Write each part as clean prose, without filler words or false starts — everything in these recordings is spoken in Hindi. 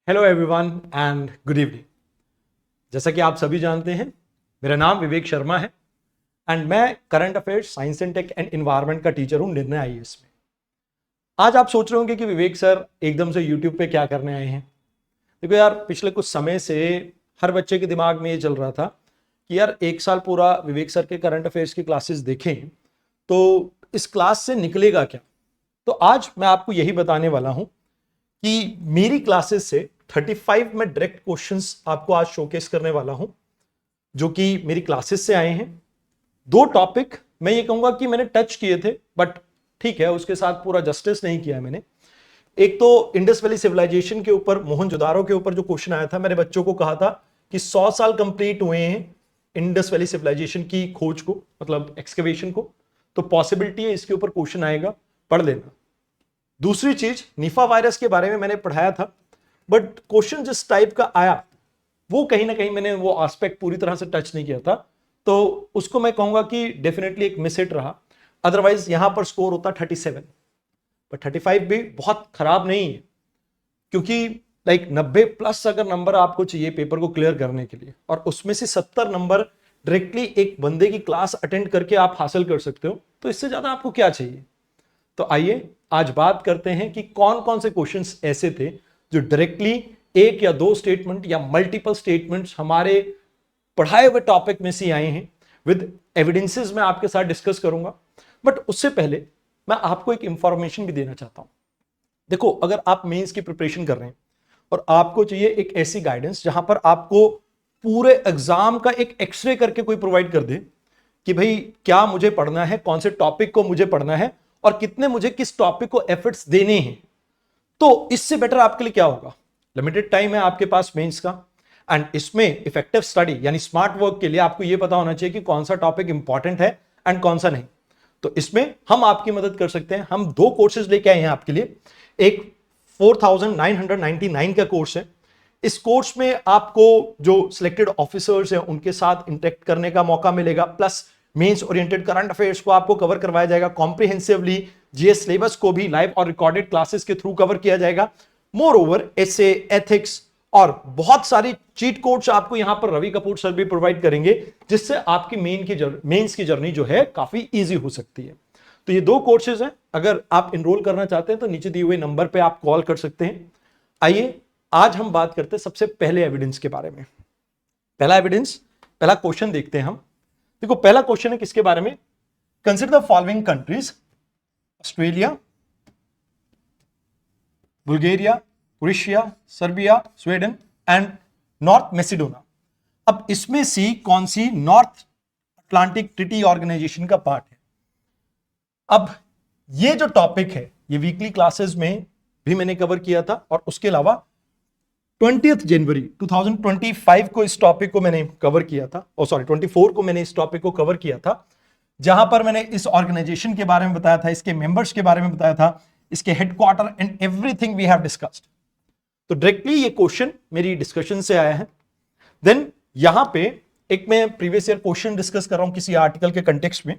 Hello everyone and good evening. जैसा कि आप सभी जानते हैं, मेरा नाम विवेक शर्मा है एंड मैं current affairs, science and tech and environment का टीचर हूं निर्णय आईएएस में। आज आप सोच रहे होंगे कि विवेक सर एकदम से यूट्यूब पे क्या करने आए हैं। देखो यार, पिछले कुछ समय से हर बच्चे के दिमाग में ये चल रहा था कि यार एक साल पूरा विवेक सर के करंट अफेयर्स की क्लासेस देखें तो इस क्लास से निकलेगा क्या। तो आज मैं आपको यही बताने वाला हूं कि मेरी क्लासेस से 35 में डायरेक्ट क्वेश्चंस आपको आज शोकेस करने वाला हूं जो कि मेरी क्लासेस से आए हैं। दो टॉपिक मैं ये कहूंगा कि मैंने टच किए थे, बट ठीक है, उसके साथ पूरा जस्टिस नहीं किया है मैंने। एक तो इंडस वैली सिविलाइजेशन के ऊपर, मोहनजोदारो के ऊपर जो क्वेश्चन आया था, मैंने बच्चों को कहा था कि 100 साल कंप्लीट हुए हैं इंडस वैली सिविलाइजेशन की खोज को, मतलब एक्सकवेशन को, तो पॉसिबिलिटी है इसके ऊपर क्वेश्चन आएगा, पढ़ लेना। दूसरी चीज, निफा वायरस के बारे में मैंने पढ़ाया था, बट क्वेश्चन जिस टाइप का आया वो कहीं ना कहीं मैंने वो एस्पेक्ट पूरी तरह से टच नहीं किया था, तो उसको मैं कहूंगा कि डेफिनेटली एक मिस हिट रहा। अदरवाइज यहां पर स्कोर होता 37, पर 35 भी बहुत खराब नहीं है, क्योंकि लाइक 90 प्लस अगर नंबर आपको चाहिए पेपर को क्लियर करने के लिए, और उसमें से 70 नंबर डायरेक्टली एक बंदे की क्लास अटेंड करके आप हासिल कर सकते हो, तो इससे ज्यादा आपको क्या चाहिए। तो आइए आज बात करते हैं कि कौन कौन से क्वेश्चंस ऐसे थे जो डायरेक्टली एक या दो स्टेटमेंट या मल्टीपल स्टेटमेंट्स हमारे पढ़ाए हुए टॉपिक में से आए हैं। विद एविडेंसेस मैं आपके साथ डिस्कस करूंगा, बट उससे पहले मैं आपको एक इंफॉर्मेशन भी देना चाहता हूं। देखो, अगर आप मेंस की प्रिपरेशन कर रहे हैं और आपको चाहिए एक ऐसी गाइडेंस जहां पर आपको पूरे एग्जाम का एक एक्सरे करके कोई प्रोवाइड कर दे कि भाई क्या मुझे पढ़ना है, कौन से टॉपिक को मुझे पढ़ना है और कितने मुझे किस टॉपिक को एफर्ट्स देने हैं, तो इससे बेटर आपके लिए क्या होगा। लिमिटेड टाइम है आपके पास मेंस का, एंड इसमें इफेक्टिव स्टडी यानी स्मार्ट वर्क के लिए आपको यह पता होना चाहिए कि कौन सा टॉपिक इंपॉर्टेंट है एंड कौन सा नहीं। तो इसमें हम आपकी मदद कर सकते हैं। हम दो कोर्सेज लेके आए हैं आपके लिए। एक 4999 का कोर्स है। इस कोर्स में आपको जो सिलेक्टेड ऑफिसर्स हैं उनके साथ इंटरेक्ट करने का मौका मिलेगा, plus mains oriented current affairs को आपको कवर करवाया जाएगा कॉम्प्रिहेंसिवली। जीएस सिलेबस को भी लाइव और रिकॉर्डेड क्लासेस के थ्रू कवर किया जाएगा। मोर ओवर एसे, एथिक्स और बहुत सारी चीट कोड्स आपको यहां पर रवि कपूर सर भी प्रोवाइड करेंगे, जिससे आपकी मेंस की जर्नी जो है काफी इजी हो सकती है। तो ये दो कोर्सेज हैं। अगर आप इनरोल करना चाहते हैं तो नीचे दिए हुए नंबर पे आप कॉल कर सकते हैं। आइए आज हम बात करते हैं सबसे पहले एविडेंस के बारे में। पहला एविडेंस, पहला क्वेश्चन देखते हैं हम। देखो, पहला क्वेश्चन है किसके बारे में। Consider the following countries: Australia, Bulgaria, Croatia, Serbia, Sweden and North Macedonia. अब इसमें से कौन सी नॉर्थ अटलांटिक ट्रीटी ऑर्गेनाइजेशन का पार्ट है। अब ये जो टॉपिक है ये वीकली क्लासेस में भी मैंने कवर किया था, और उसके अलावा 20 जनवरी 2025 को इस टॉपिक को मैंने कवर किया था, 24 को मैंने इस टॉपिक को कवर किया था, जहां पर मैंने इस ऑर्गेनाइजेशन के बारे में बताया था, इसके मेंबर्स के बारे में बताया था, इसके headquarter and everything we have discussed. तो डायरेक्टली ये क्वेश्चन मेरी डिस्कशन से आया है। देन यहां पे एक मैं प्रीवियस ईयर क्वेश्चन डिस्कस कर रहा हूं किसी आर्टिकल के कंटेक्स्ट में,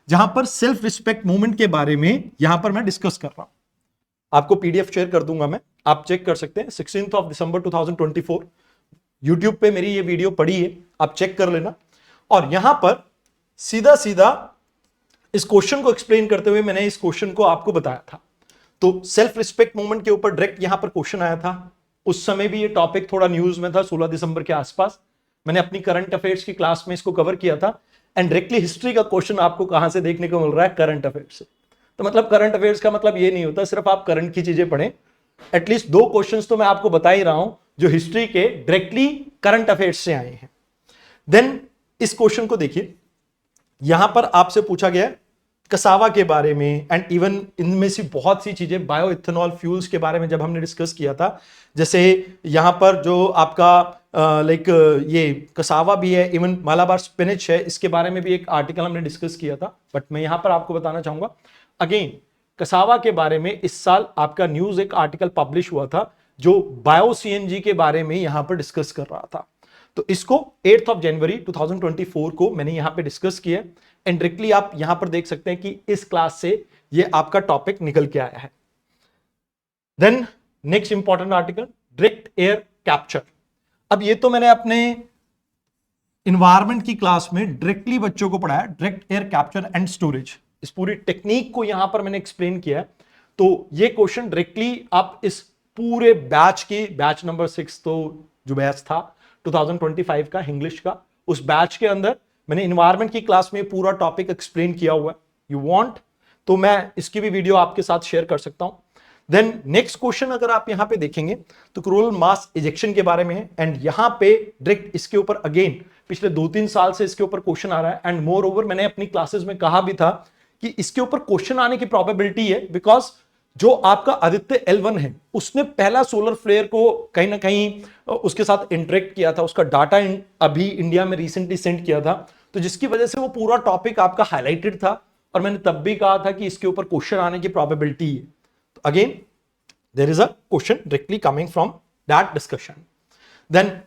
जहां पर सेल्फ रिस्पेक्ट मूवमेंट के बारे में यहां पर मैं डिस्कस कर रहा हूं। आपको पीडीएफ शेयर कर दूंगा मैं, आप चेक कर सकते हैं। 16 दिसंबर 2024 यूट्यूब पे मेरी ये वीडियो पड़ी है, आप चेक कर लेना। और यहां पर सीधा सीधा इस क्वेश्चन को एक्सप्लेन करते हुए मैंने इस क्वेश्चन को आपको बताया था। तो सेल्फ रिस्पेक्ट मूवमेंट के ऊपर डायरेक्ट यहां पर क्वेश्चन आया था। उस समय भी ये टॉपिक थोड़ा न्यूज में था, 16 दिसंबर के आसपास। मैंने अपनी करंट अफेयर्स की क्लास में इसको कवर किया था। एंड डायरेक्टली हिस्ट्री का क्वेश्चन आपको कहां से देखने को मिल रहा है, करंट अफेयर्स से। तो मतलब करंट अफेयर्स का मतलब ये नहीं होता सिर्फ आप करंट की चीजें पढ़ें। एटलीस्ट दो क्वेश्चंस तो मैं आपको बता ही रहा हूं जो हिस्ट्री के डायरेक्टली करंट अफेयर्स से आए हैं। देन इस क्वेश्चन को देखिए, यहां पर आपसे पूछा गया कसावा के बारे में, एंड इवन इनमें से बहुत सी चीजें, बायो इथेनॉल फ्यूल्स के बारे में जब हमने डिस्कस किया था। जैसे यहां पर जो आपका लाइक ये कसावा भी है, इवन मालाबार स्पिनच है, इसके बारे में भी एक आर्टिकल हमने डिस्कस किया था। बट मैं यहां पर आपको बताना चाहूंगा अगेन, कसावा के बारे में इस साल आपका न्यूज एक आर्टिकल पब्लिश हुआ था जो बायो सीएनजी के बारे में यहां पर डिस्कस कर रहा था। तो इसको 8 जनवरी 2024 को मैंने यहां पे डिस्कस किया, एंड डायरेक्टली आप यहां पर देख सकते हैं कि इस क्लास से ये आपका टॉपिक निकल के आया है। Then next important article, direct air capture. अब ये तो मैंने अपने इन्वायरमेंट की क्लास में डायरेक्टली बच्चों को पढ़ाया, direct air capture and storage, इस पूरी टेक्निक को यहां पर मैंने एक्सप्लेन किया है। तो ये क्वेश्चन डायरेक्टली आप इस पूरे बैच की, बैच नंबर 6 तो जो बैच था 2025 का इंग्लिश का, उस बैच के अंदर मैंने इन्वायरमेंट की क्लास में पूरा टॉपिक एक्सप्लेन किया हुआ है। यू वांट तो मैं इसकी भी वीडियो आपके साथ शेयर कर सकता हूं। देन नेक्स्ट क्वेश्चन अगर आप यहां पे देखेंगे तो कोरोनल मास इजेक्शन के बारे में है, एंड यहां पे डायरेक्ट इसके ऊपर अगेन पिछले 2-3 साल से इसके ऊपर क्वेश्चन आ रहा है। एंड मोर ओवर मैंने अपनी क्लासेस में कहा भी था कि इसके ऊपर क्वेश्चन आने की प्रोबेबिलिटी है, बिकॉज जो आपका आदित्य L1 है उसने पहला सोलर फ्लेयर को कहीं ना कहीं उसके साथ इंटरेक्ट किया था, उसका डाटा अभी इंडिया में रिसेंटली सेंड किया था, तो जिसकी वजह से वो पूरा टॉपिक आपका हाईलाइटेड था, और मैंने तब भी कहा था कि इसके ऊपर क्वेश्चन आने की प्रोबेबिलिटी है। तो again there is a question directly coming from that discussion. Then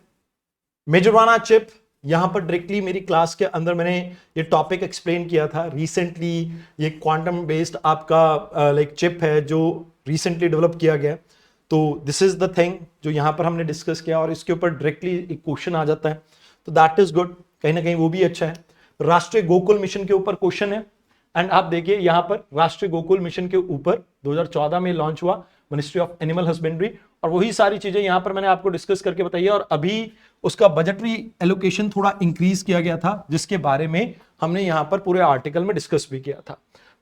मेजरवाना चिप, यहां पर डायरेक्टली मेरी क्लास के अंदर मैंने ये टॉपिक एक्सप्लेन किया था। रिसेंटली ये क्वांटम बेस्ड आपका लाइक चिप है जो रिसेंटली डेवलप किया गया, तो दिस इज द थिंग जो यहां पर हमने डिस्कस किया, और इसके ऊपर डायरेक्टली एक क्वेश्चन आ जाता है, तो दैट इज गुड, कहीं ना कहीं वो भी अच्छा है। राष्ट्रीय गोकुल मिशन के ऊपर क्वेश्चन है, एंड आप देखिए यहां पर राष्ट्रीय गोकुल मिशन के ऊपर 2014 में लॉन्च हुआ मिनिस्ट्री ऑफ एनिमल हस्बेंड्री, और वही सारी चीजें यहां पर मैंने आपको डिस्कस करके बताई है। और अभी उसका बजटरी एलोकेशन थोड़ा इंक्रीज किया गया था, जिसके बारे में हमने यहां पर पूरे आर्टिकल में डिस्कस भी किया था।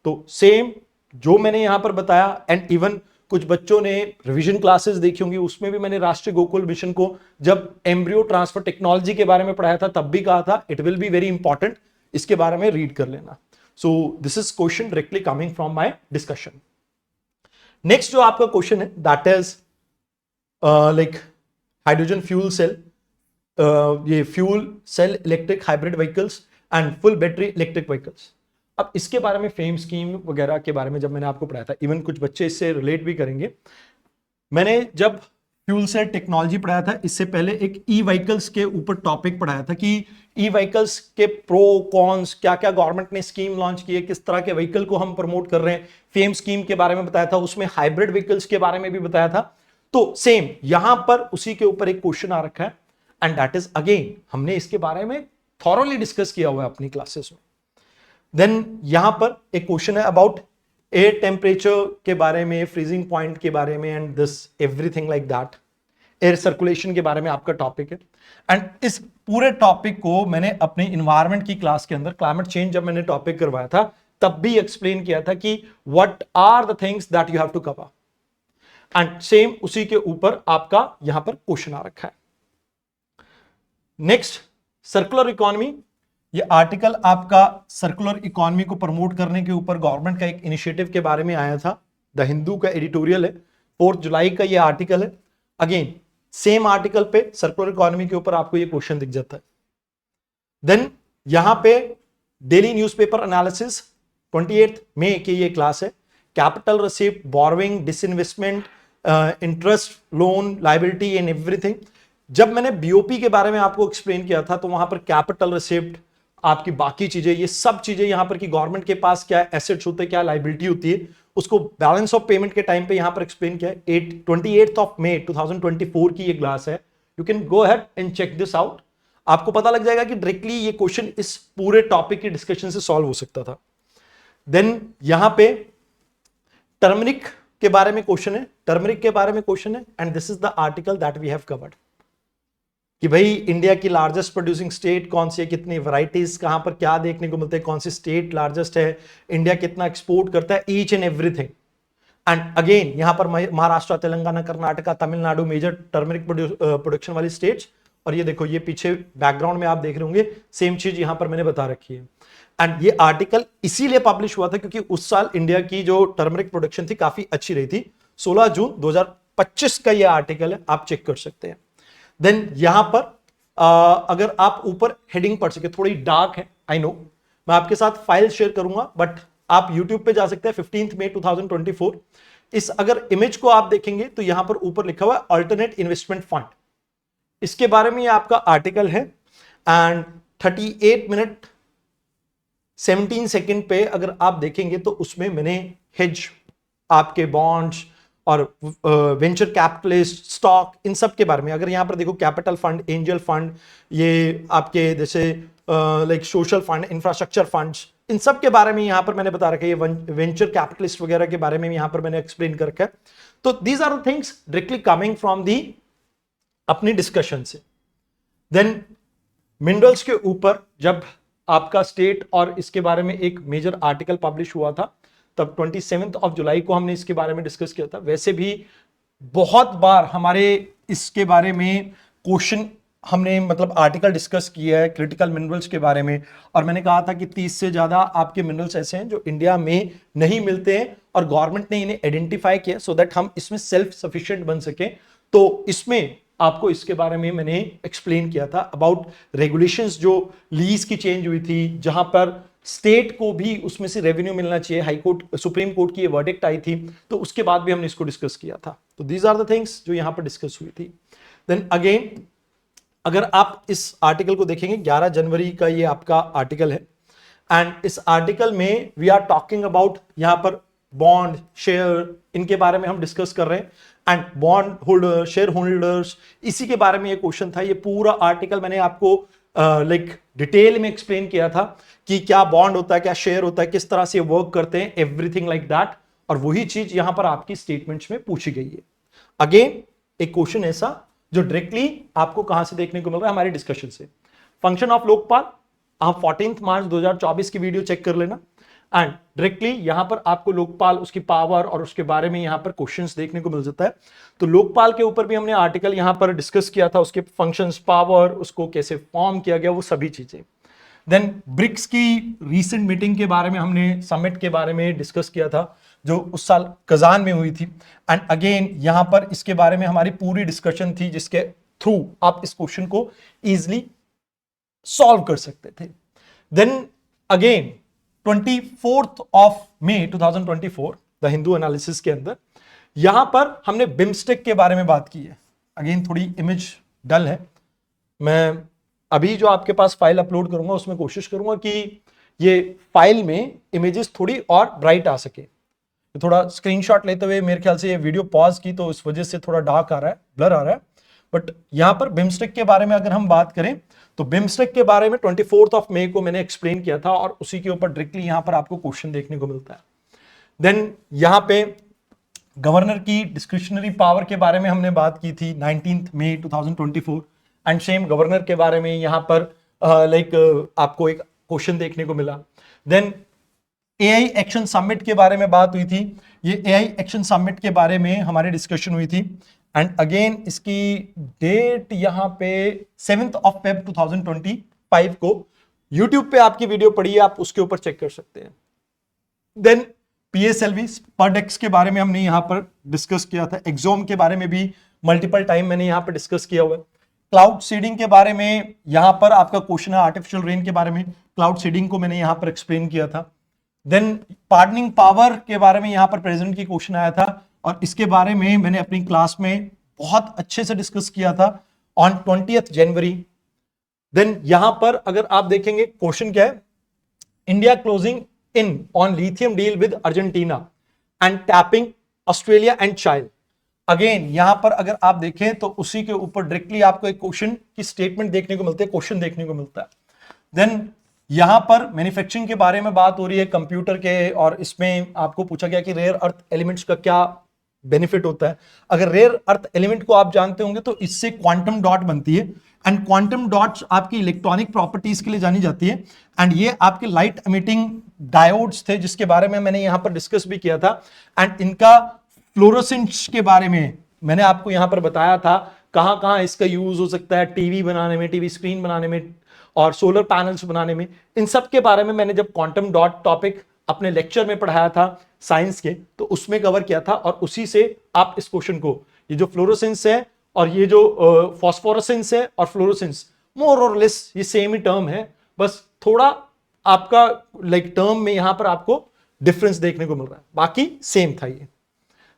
तो सेम जो मैंने यहां पर बताया, एंड इवन कुछ बच्चों ने रिवीजन क्लासेस देखी होंगी, उसमें भी मैंने राष्ट्रीय गोकुल मिशन को जब एम्ब्रियो ट्रांसफर टेक्नोलॉजी के बारे में पढ़ाया था तब भी कहा था it will be very important, इसके बारे में रीड कर लेना। So this is question directly coming from my discussion. Next जो आपका क्वेश्चन है that is like hydrogen fuel cell, ये fuel cell electric hybrid vehicles and full battery electric vehicles. अब इसके बारे में फेम स्कीम वगैरह के बारे में जब मैंने आपको पढ़ाया था, इवन कुछ बच्चे इससे रिलेट भी करेंगे, मैंने जब फ्यूल सेल टेक्नोलॉजी पढ़ाया था इससे पहले एक ई व्हीकल्स के ऊपर टॉपिक पढ़ाया था कि ई व्हीकल्स के प्रो कॉन्स, क्या क्या गवर्नमेंट ने स्कीम लॉन्च की है, किस तरह के व्हीकल को हम प्रमोट कर रहे हैं, फेम स्कीम के बारे में बताया था, उसमें हाइब्रिड व्हीकल्स के बारे में भी बताया था। तो सेम यहां पर उसी के ऊपर एक क्वेश्चन आ रखा है, एंड दैट इज अगेन हमने इसके बारे में थॉरोली डिस्कस किया हुआ है अपनी क्लासेस में। देन यहां पर एक क्वेश्चन है अबाउट एयर टेम्परेचर के बारे में, फ्रीजिंग पॉइंट के बारे में, and this everything like that. Air circulation के बारे में आपका टॉपिक है, एंड इस पूरे टॉपिक को मैंने अपने इन्वायरमेंट की क्लास के अंदर, क्लाइमेट चेंज जब मैंने टॉपिक करवाया था तब भी एक्सप्लेन किया था कि what are the things that you have to cover, and same उसी के ऊपर आपका यहां पर क्वेश्चन आ रखा है। नेक्स्ट सर्कुलर इकोनॉमी, ये आर्टिकल आपका सर्कुलर इकोनॉमी को प्रमोट करने के ऊपर गवर्नमेंट का एक इनिशिएटिव के बारे में आया था, द हिंदू का एडिटोरियल है, 4 जुलाई का ये आर्टिकल है। अगेन सेम आर्टिकल पे सर्कुलर इकोनॉमी के ऊपर आपको ये क्वेश्चन दिख जाता है। देन यहां पे डेली न्यूज़पेपर एनालिसिस 28 मई की ये क्लास है, capital receipt, borrowing, disinvestment, interest, loan, liability and everything. जब मैंने बीओपी के बारे में आपको एक्सप्लेन किया था तो वहां पर कैपिटल रिसिप्ट, आपकी बाकी चीजें, ये सब चीजें यहां पर कि गवर्नमेंट के पास क्या एसेट्स होते हैं, क्या लायबिलिटी होती है, उसको बैलेंस ऑफ पेमेंट के टाइम पे यहां पर एक्सप्लेन किया है। 28 मई 2024 की ये क्लास है, you can go ahead and check this out. आपको पता लग जाएगा कि डायरेक्टली ये क्वेश्चन इस पूरे टॉपिक की डिस्कशन से सॉल्व हो सकता था। देन यहां पे टर्मरिक के बारे में क्वेश्चन है, टर्मरिक के बारे में क्वेश्चन है, and this is the article that we have covered कि भाई इंडिया की लार्जेस्ट प्रोड्यूसिंग स्टेट कौन सी है, कितनी वैरायटीज कहां पर क्या देखने को मिलते हैं, कौन सी स्टेट लार्जेस्ट है, इंडिया कितना एक्सपोर्ट करता है, each and everything. And again यहां पर Maharashtra, Telangana, Karnataka, Tamil Nadu major turmeric production वाली स्टेट्स, और ये देखो ये पीछे बैकग्राउंड में आप देख रहे होंगे सेम चीज यहां पर मैंने बता रखी है। एंड ये आर्टिकल इसीलिए पब्लिश हुआ था क्योंकि उस साल इंडिया की जो टर्मरिक प्रोडक्शन थी काफी अच्छी रही थी। 16 जून 2025 का ये आर्टिकल है, आप चेक कर सकते हैं। देन यहां पर अगर आप ऊपर हेडिंग पढ़ सके, थोड़ी डार्क है आई नो, मैं आपके साथ फाइल शेयर करूंगा, बट आप YouTube पे जा सकते हैं 15 मई 2024। इस अगर इमेज को आप देखेंगे तो यहां पर ऊपर लिखा हुआ है अल्टरनेट इन्वेस्टमेंट फंड, इसके बारे में ये आपका आर्टिकल है। एंड 38 मिनट 17 सेकेंड पे अगर आप देखेंगे तो उसमें मैंने हेज, आपके बॉन्ड्स और वेंचर कैपिटलिस्ट, स्टॉक, इन सब के बारे में। अगर यहाँ पर देखो कैपिटल फंड, एंजल फंड, ये आपके जैसे like social fund, infrastructure funds, इन सब के बारे में यहाँ पर मैंने बता रखा है। ये वेंचर कैपिटलिस्ट वगैरह के बारे में यहाँ पर मैंने एक्सप्लेन कर रखा है। तो these are the things directly coming from the अपनी डिस्कशन से। देन मिनरल्स के ऊपर जब आपका स्टेट और इसके बारे में एक मेजर आर्टिकल पब्लिश हुआ था, तब 27 जुलाई को हमने इसके बारे में डिस्कस किया था। वैसे भी बहुत बार हमारे इसके बारे में क्वेश्चन हमने मतलब आर्टिकल डिस्कस किया है क्रिटिकल मिनरल्स के बारे में, और मैंने कहा था कि 30 से ज्यादा आपके मिनरल्स ऐसे हैं जो इंडिया में नहीं मिलते हैं और गवर्नमेंट ने इन्हें आइडेंटिफाई किया सो दैट हम इसमें सेल्फ सफिशिएंट बन सके। तो इसमें आपको इसके बारे में मैंने एक्सप्लेन किया था अबाउट रेगुलेशंस जो लीज की चेंज हुई थी, जहां पर स्टेट को भी उसमें से रेवेन्यू मिलना चाहिए। हाई कोर्ट, सुप्रीम कोर्ट की ये वर्डिक्ट आई थी, तो उसके बाद भी हमने इसको डिस्कस किया था। तो दीज आर द थिंग्स जो यहां पर डिस्कस हुई थी। देन अगेन अगर आप इस आर्टिकल को देखेंगे, 11 जनवरी का ये आपका आर्टिकल है, एंड इस आर्टिकल में वी आर टॉकिंग अबाउट यहां पर बॉन्ड, शेयर, इनके बारे में हम डिस्कस कर रहे हैं। And bond holder, share holders, इसी के बारे में ये क्वेश्चन था। ये पूरा आर्टिकल मैंने आपको लाइक डिटेल में एक्सप्लेन किया था कि क्या बॉन्ड होता है, क्या शेयर होता है, किस तरह से वर्क करते हैं, एवरीथिंग लाइक दैट। और वही चीज यहां पर आपकी स्टेटमेंट्स में पूछी गई है। अगेन एक क्वेश्चन ऐसा जो डायरेक्टली आपको कहां से देखने को मिल रहा है, हमारी डिस्कशन से। फंक्शन ऑफ लोकपाल, आप 14 मार्च 2024 की वीडियो चेक कर लेना, एंड डायरेक्टली यहां पर आपको लोकपाल, उसकी पावर और उसके बारे में यहां पर क्वेश्चंस देखने को मिल जाता है। तो लोकपाल के ऊपर भी हमने आर्टिकल यहां पर डिस्कस किया था, उसके फंक्शंस, पावर, उसको कैसे फॉर्म किया गया, वो सभी चीजें। देन ब्रिक्स की रीसेंट मीटिंग के बारे में हमने, समिट के बारे में डिस्कस किया था जो उस साल कजान में हुई थी। एंड अगेन यहां पर इसके बारे में हमारी पूरी डिस्कशन थी, जिसके थ्रू आप इस क्वेश्चन को इजीली सॉल्व कर सकते थे। देन अगेन 24 मई 2024 द हिंदू एनालिसिस के अंदर यहां पर हमने बिम्स्टेक के बारे में बात की है। अगेन थोड़ी इमेज डल है, मैं अभी जो आपके पास फाइल अपलोड करूंगा उसमें कोशिश करूंगा कि ये फाइल में इमेजेस थोड़ी और ब्राइट आ सके। तो थोड़ा स्क्रीनशॉट लेते हुए मेरे ख्याल से ये वीडियो पॉज की, तो इस वजह से थोड़ा डार्क आ रहा है, ब्लर आ रहा है। बट यहां पर बिम्स्टेक के बारे में अगर हम बात करें तो बिम्स्टेक के बारे में 24 मई को मैंने एक्सप्लेन किया था, और उसी के ऊपर डायरेक्टली यहां पर आपको क्वेश्चन देखने को मिलता है। देन यहां पे गवर्नर की डिस्क्रिशनरी पावर के बारे में हमने बात की थी 19 मई 2024, एंड सेम गवर्नर के बारे में यहां पर आपको एक क्वेश्चन देखने को मिला। देन एआई एक्शन समिट के बारे में बात हुई थी। ये एआई एक्शन समिट के बारे में हमारी डिस्कशन हुई थी, एंड अगेन इसकी डेट यहां पे 7 Feb 2025 को यूट्यूब पे आपकी वीडियो पड़ी है, आप उसके ऊपर चेक कर सकते हैं। देन पीएसएलवी स्पर्डेक्स के बारे में हमने यहां पर डिस्कस किया था। एक्सोम के बारे में भी मल्टीपल टाइम मैंने यहां पर डिस्कस किया हुआ है। क्लाउड सीडिंग के बारे में यहां पर आपका क्वेश्चन है, आर्टिफिशियल रेन के बारे में, क्लाउड सीडिंग को मैंने यहां पर एक्सप्लेन किया था। देन पार्डनिंग पावर के बारे में यहां पर प्रेसिडेंट की क्वेश्चन आया था, और इसके बारे में मैंने अपनी क्लास में बहुत अच्छे से डिस्कस किया था ऑन 20 जनवरी। देन यहां पर अगर आप देखेंगे क्वेश्चन क्या है, India closing in on lithium deal with Argentina and tapping Australia and child. Again यहां पर अगर आप देखें तो उसी के ऊपर डायरेक्टली आपको एक क्वेश्चन की स्टेटमेंट देखने को मिलती है, क्वेश्चन देखने को मिलता है। देन यहां पर मैन्युफैक्चरिंग के बारे में बात हो रही है कंप्यूटर के, और इसमें आपको पूछा गया कि रेयर अर्थ एलिमेंट्स का क्या बेनिफिट होता है। अगर रेयर अर्थ एलिमेंट को आप जानते होंगे तो इससे क्वांटम डॉट बनती है, एंड क्वांटम डॉट्स आपकी इलेक्ट्रॉनिक प्रॉपर्टीज के लिए जानी जाती है। एंड ये आपके लाइट एमिटिंग डायोड्स थे, जिसके बारे में मैंने यहां पर डिस्कस भी किया था। एंड इनका फ्लोरोसेंस के बारे में मैंने आपको यहां पर बताया था, कहां कहां इसका यूज हो सकता है, टीवी बनाने में, टीवी स्क्रीन बनाने में, और सोलर पैनल्स बनाने में। इन सब के बारे में मैंने जब क्वांटम डॉट टॉपिक अपने लेक्चर में पढ़ाया था साइंस के, तो उसमें कवर किया था, और उसी से आप इस क्वेश्चन को, ये जो फ्लोरोसेंस है और ये जो फॉस्फोरेसेंस है और फ्लोरोसेंस, मोर और लेस ये सेम ही टर्म है, बस थोड़ा आपका लाइक टर्म में यहां पर आपको डिफरेंस देखने को मिल रहा है, बाकी सेम था ये।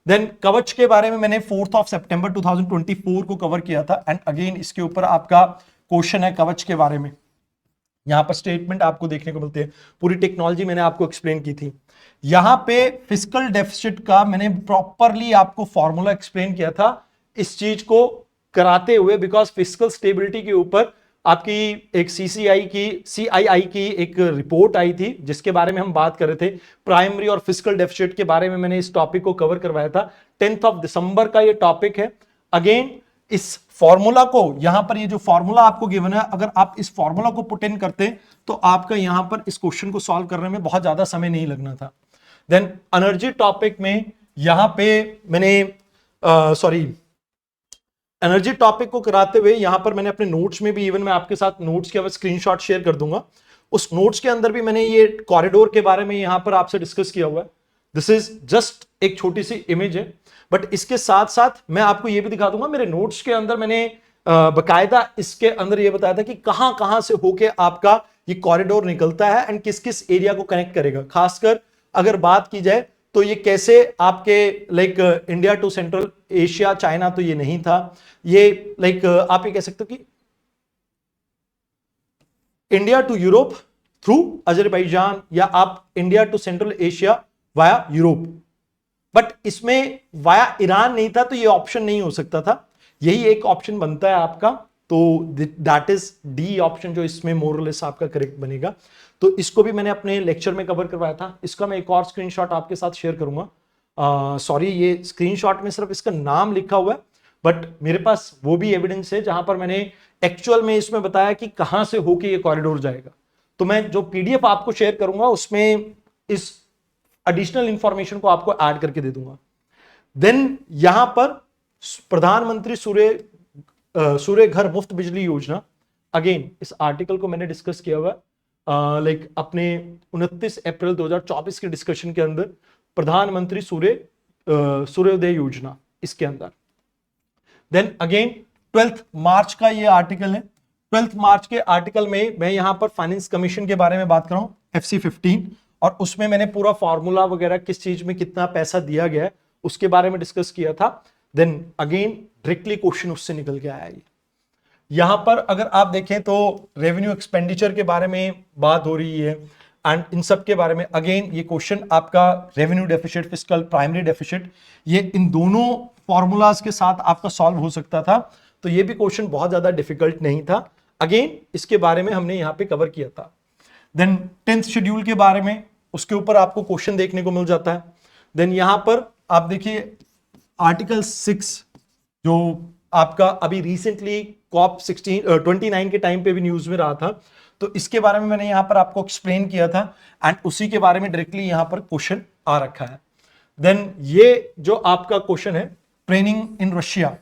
देन कवच के बारे में मैंने 4 सितंबर 2024 को कवर किया था, एंड अगेन इसके ऊपर आपका क्वेश्चन है कवच के बारे में। यहां पर स्टेटमेंट आपको देखने को मिलते हैं, पूरी टेक्नोलॉजी मैंने आपको एक्सप्लेन की थी। यहां पे फिस्कल डेफिसिट का मैंने प्रॉपरली आपको फॉर्मूला एक्सप्लेन किया था इस चीज को कराते हुए, बिकॉज फिस्कल स्टेबिलिटी के ऊपर आपकी एक सीआईआई की एक रिपोर्ट आई थी जिसके बारे में हम बात कर रहे थे, प्राइमरी और फिस्कल डेफिसिट के बारे में मैंने इस टॉपिक को कवर करवाया था। 10 दिसंबर का ये टॉपिक है। अगेन इस फॉर्मूला को, यहां पर ये जो फॉर्मूला आपको गिवन है, अगर आप इस फॉर्मूला को पुट इन करते तो आपका यहां पर इस क्वेश्चन को सॉल्व करने में बहुत ज्यादा समय नहीं लगना था। देन एनर्जी टॉपिक में यहां पे मैंने एनर्जी टॉपिक को कराते हुए यहां पर मैंने अपने नोट्स में भी, इवन मैं आपके साथ नोट्स के अब स्क्रीनशॉट शेयर कर दूंगा, उस नोट्स के अंदर भी मैंने ये कॉरिडोर के बारे में यहां पर आपसे डिस्कस किया हुआ है। दिस इज जस्ट एक छोटी सी इमेज है, बट इसके साथ साथ मैं आपको ये भी दिखा दूंगा, मेरे नोट्स के अंदर मैंने बकायदा इसके अंदर ये बताया था कि कहां कहां से होके आपका ये कॉरिडोर निकलता है एंड किस किस एरिया को कनेक्ट करेगा। खासकर अगर बात की जाए तो ये कैसे आपके like India to Central Asia, China तो ये नहीं था, ये लाइक आप ये कह सकते हो कि India to Europe through Azerbaijan, या आप India to Central Asia via Europe, but इसमें वाया ईरान नहीं था तो ये ऑप्शन नहीं हो सकता था। यही एक ऑप्शन बनता है आपका, तो दैट इज डी ऑप्शन जो इसमें मोरलेस आपका करेक्ट बनेगा। तो इसको भी मैंने अपने लेक्चर में कवर करवाया था। इसका मैं एक और स्क्रीनशॉट आपके साथ शेयर करूंगा। सॉरी, ये स्क्रीनशॉट में सिर्फ इसका नाम लिखा हुआ है, बट मेरे पास वो भी एविडेंस है जहां पर मैंने एक्चुअल में इसमें बताया कि कहां से होके ये कॉरिडोर जाएगा। तो मैं जो पीडीएफ आपको शेयर करूंगा उसमें इस एडिशनल इंफॉर्मेशन को आपको ऐड करके दे दूंगा। देन यहां पर प्रधानमंत्री सूर्य घर मुफ्त बिजली योजना, अगेन इस आर्टिकल को मैंने डिस्कस किया हुआ लाइक अपने 29 अप्रैल 2024 के डिस्कशन के अंदर, प्रधानमंत्री सूर्योदय योजना इसके अंदर। देन अगेन 12 मार्च का ये आर्टिकल है। 12 मार्च के आर्टिकल में मैं यहां पर फाइनेंस कमीशन के बारे में बात कर रहा हूं, FC15, और उसमें मैंने पूरा फॉर्मूला वगैरह किस चीज में कितना पैसा दिया गया है उसके बारे में डिस्कस किया था। देन अगेन डायरेक्टली क्वेश्चन उससे निकल के आया ये। यहां पर अगर आप देखें तो रेवेन्यू एक्सपेंडिचर के बारे में बात हो रही है एंड इन सब के बारे में अगेन ये क्वेश्चन आपका revenue deficit, fiscal primary deficit, ये इन दोनों फॉर्मूलाज के साथ आपका सॉल्व हो सकता था। तो ये भी क्वेश्चन बहुत ज्यादा डिफिकल्ट नहीं था। अगेन इसके बारे में हमने यहाँ पे कवर किया था। देन 10th शेड्यूल के बारे में, उसके ऊपर आपको क्वेश्चन देखने को मिल जाता है। देन यहां पर आप देखिए आर्टिकल 6 जो आपका अभी रिसेंटली कॉप 29 के टाइम पे भी न्यूज में रहा था, तो इसके बारे में मैंने यहां पर आपको एक्सप्लेन किया था एंड उसी के बारे में डायरेक्टली यहां पर क्वेश्चन आ रखा है। देन ये जो आपका क्वेश्चन है ट्रेनिंग इन रशिया,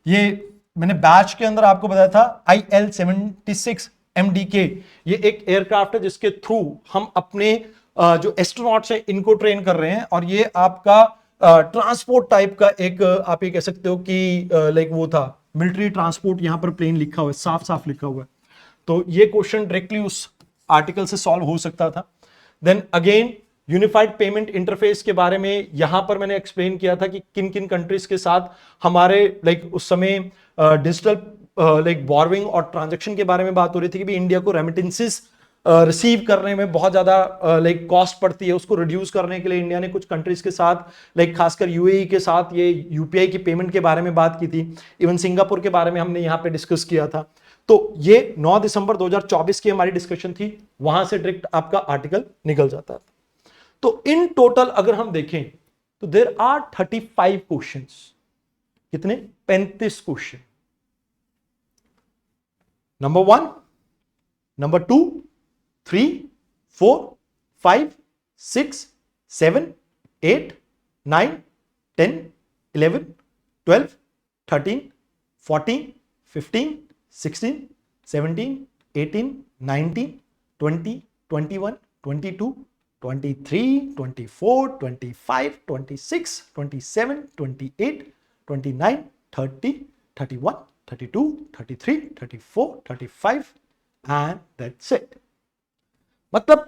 ये मैंने बैच के अंदर आपको बताया था IL-76 MDK, ये एक एयरक्राफ्ट है जिसके थ्रू हम अपने जो एस्ट्रोनॉट्स हैं इनको ट्रेन कर रहे हैं, और ये आपका ट्रांसपोर्ट टाइप का एक आप ये कह सकते हो कि लाइक वो था मिलिट्री ट्रांसपोर्ट, यहां पर प्लेन लिखा हुआ है, साफ साफ लिखा हुआ है। तो ये क्वेश्चन डायरेक्टली उस आर्टिकल से सॉल्व हो सकता था। Then again unified payment interface के बारे में यहां पर मैंने एक्सप्लेन किया था कि किन किन कंट्रीज के साथ हमारे लाइक उस समय डिजिटल लाइक बॉर्विंग और ट्रांजैक्शन के बारे में बात हो रही थी कि भी इंडिया को रेमिटेंसेस रिसीव करने में बहुत ज्यादा लाइक कॉस्ट पड़ती है, उसको रिड्यूस करने के लिए इंडिया ने कुछ कंट्रीज के साथ लाइक खासकर यूएई के साथ ये यूपीआई की पेमेंट के बारे में बात की थी। इवन सिंगापुर के बारे में हमने यहाँ पे डिस्कस किया था। तो ये 9 दिसंबर 2024 की हमारी डिस्कशन थी, वहां से डायरेक्ट आपका आर्टिकल निकल जाता है। तो इन टोटल अगर हम देखें तो देयर आर 35 क्वेश्चंस। कितने? 35 question. Number 1, number 2, 3, 4, 5, 6, 7, 8, 9, 10, 11, 12, 13, 14, 15, 16, 17, 18, 19, 20, 21, 22, 23, 24, 25, 26, 27, 28, 29, 30, 31, 32, 33, 34, 35 and that's it. मतलब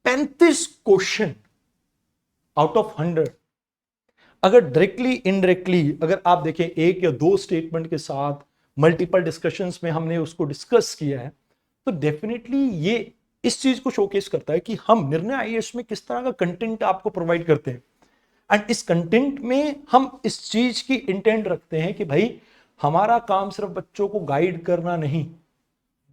35 क्वेश्चन आउट ऑफ 100 अगर डायरेक्टली इनडायरेक्टली अगर आप देखें एक या दो स्टेटमेंट के साथ मल्टीपल डिस्कशंस में हमने उसको डिस्कस किया है, तो डेफिनेटली ये इस चीज को शोकेस करता है कि हम निर्णय आईएएस में किस तरह का कंटेंट आपको प्रोवाइड करते हैं। एंड इस कंटेंट में हम इस चीज की इंटेंट रखते हैं कि भाई हमारा काम सिर्फ बच्चों को गाइड करना नहीं,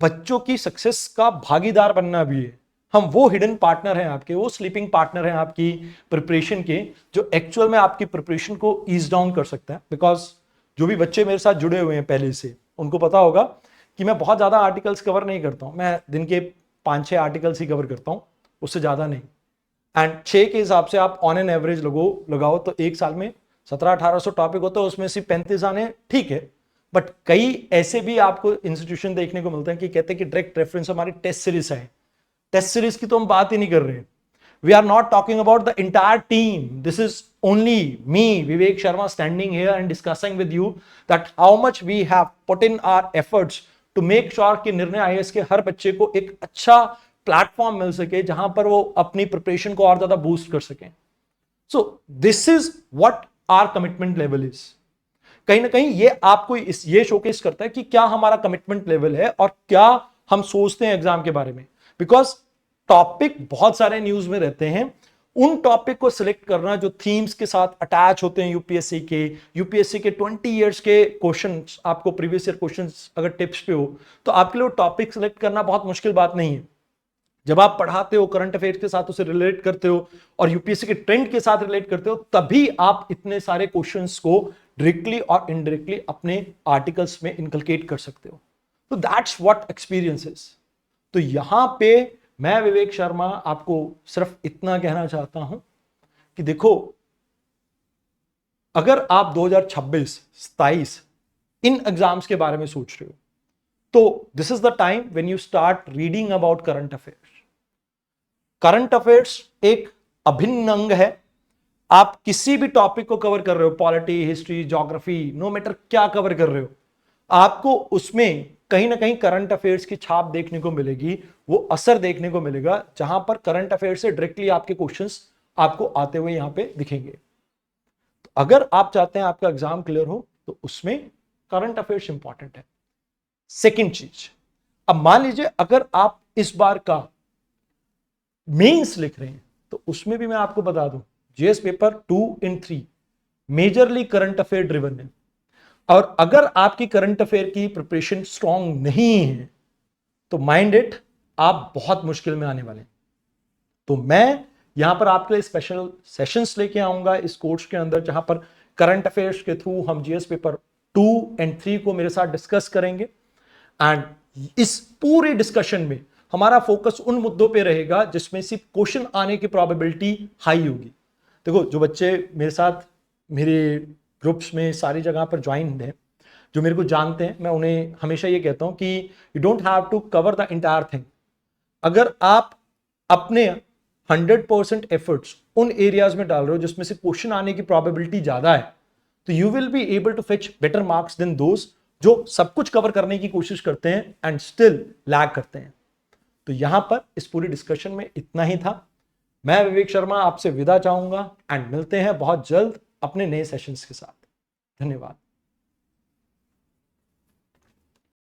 बच्चों की सक्सेस का भागीदार बनना भी है। हम वो हिडन पार्टनर हैं आपके, वो स्लीपिंग पार्टनर हैं आपकी प्रिपरेशन के, जो एक्चुअल में आपकी प्रिपरेशन को ईज डाउन कर सकता है। बिकॉज जो भी बच्चे मेरे साथ जुड़े हुए हैं पहले से, उनको पता होगा कि मैं बहुत ज्यादा आर्टिकल्स कवर नहीं करता हूं। मैं दिन के 5-6 आर्टिकल्स ही कवर करता हूं, उससे ज्यादा नहीं। एंड 6 के हिसाब से आप ऑन एन एवरेज लगाओ तो एक साल में 1700-1800 टॉपिक होते हैं, उसमें से 35 आने ठीक है। बट कई ऐसे भी आपको इंस्टीट्यूशन देखने को मिलते हैं कि कहते हैं कि डायरेक्ट रेफरेंस हमारी टेस्ट सीरीज है। टेस्ट सीरीज की तो हम बात ही नहीं कर रहे हैं। We are not talking about the entire team, this is only me Vivek Sharma standing here and discussing with you that how much we have put in our efforts to make sure कि निर्णय आईएएस के हर बच्चे को एक अच्छा प्लेटफॉर्म मिल सके जहां पर वो अपनी प्रिपरेशन को और ज्यादा बूस्ट कर सकें। So this is what our commitment level is. कहीं ना कहीं ये आपको ये शोकेस करता है कि क्या हमारा कमिटमेंट लेवल है और क्या हम सोचते हैं एग्जाम के बारे में। बिकॉज टॉपिक बहुत सारे न्यूज में रहते हैं, उन टॉपिक को सिलेक्ट करना जो थीम्स के साथ अटैच होते हैं यूपीएससी के 20 इयर्स के क्वेश्चंस, आपको प्रीवियस ईयर क्वेश्चंस अगर टिप्स पे हो तो आपके लिए टॉपिक सिलेक्ट करना बहुत मुश्किल बात नहीं है। जब आप पढ़ाते हो, करंट अफेयर्स के साथ उसे रिलेट करते हो और यूपीएससी के ट्रेंड के साथ रिलेट करते हो, तभी आप इतने सारे क्वेश्चंस को डायरेक्टली और इनडायरेक्टली अपने आर्टिकल्स में इनकलकेट कर सकते हो। तो दैट्स व्हाट एक्सपीरियंस इज। तो यहां पे मैं विवेक शर्मा आपको सिर्फ इतना कहना चाहता हूं कि देखो, अगर आप 2026-27 इन एग्जाम्स के बारे में सोच रहे हो तो this is the time when you start reading about current affairs. Current affairs एक अभिन्न अंग है। आप किसी भी टॉपिक को कवर कर रहे हो, polity, history, geography, no matter क्या कवर कर रहे हो, आपको उसमें कहीं ना कहीं करंट अफेयर्स की छाप देखने को मिलेगी, वो असर देखने को मिलेगा, जहां पर करंट अफेयर्स से डायरेक्टली आपके क्वेश्चंस आपको आते हुए यहां पे दिखेंगे। तो अगर आप चाहते हैं आपका एग्जाम क्लियर हो तो उसमें करंट अफेयर्स इंपॉर्टेंट है। सेकेंड चीज, अब मान लीजिए अगर आप इस बार का मेंस लिख रहे हैं तो उसमें भी मैं आपको बता दूं, जीएस पेपर 2 इन 3 मेजरली करंट अफेयर ड्रिवन है। और अगर आपकी करंट अफेयर की प्रिपरेशन स्ट्रांग नहीं है तो माइंड इट, आप बहुत मुश्किल में आने वाले हैं। तो मैं यहां पर आपके लिए स्पेशल सेशंस लेके आऊंगा इस कोर्स के अंदर, जहां पर करंट अफेयर्स के थ्रू हम जीएस पेपर 2 एंड 3 को मेरे साथ डिस्कस करेंगे। एंड इस पूरे डिस्कशन में हमारा फोकस उन मुद्दों पे रहेगा जिसमें सिर्फ क्वेश्चन आने की प्रोबेबिलिटी हाई होगी। देखो, जो बच्चे मेरे साथ मेरे ग्रुप्स में सारी जगह पर ज्वाइन हैं, जो मेरे को जानते हैं, मैं उन्हें हमेशा ये कहता हूं कि you don't have to cover the entire thing. अगर आप अपने 100% एफर्ट्स उन एरियाज में डाल रहे हो जिसमें से क्वेश्चन आने की प्रोबेबिलिटी ज्यादा है, तो you will be able to fetch better marks than those जो सब कुछ कवर करने की कोशिश करते हैं एंड स्टिल लैग करते हैं। तो यहां पर इस पूरी डिस्कशन में इतना ही था। मैं विवेक शर्मा आपसे विदा चाहूंगा एंड मिलते हैं बहुत जल्द अपने नए सेशंस के साथ। धन्यवाद।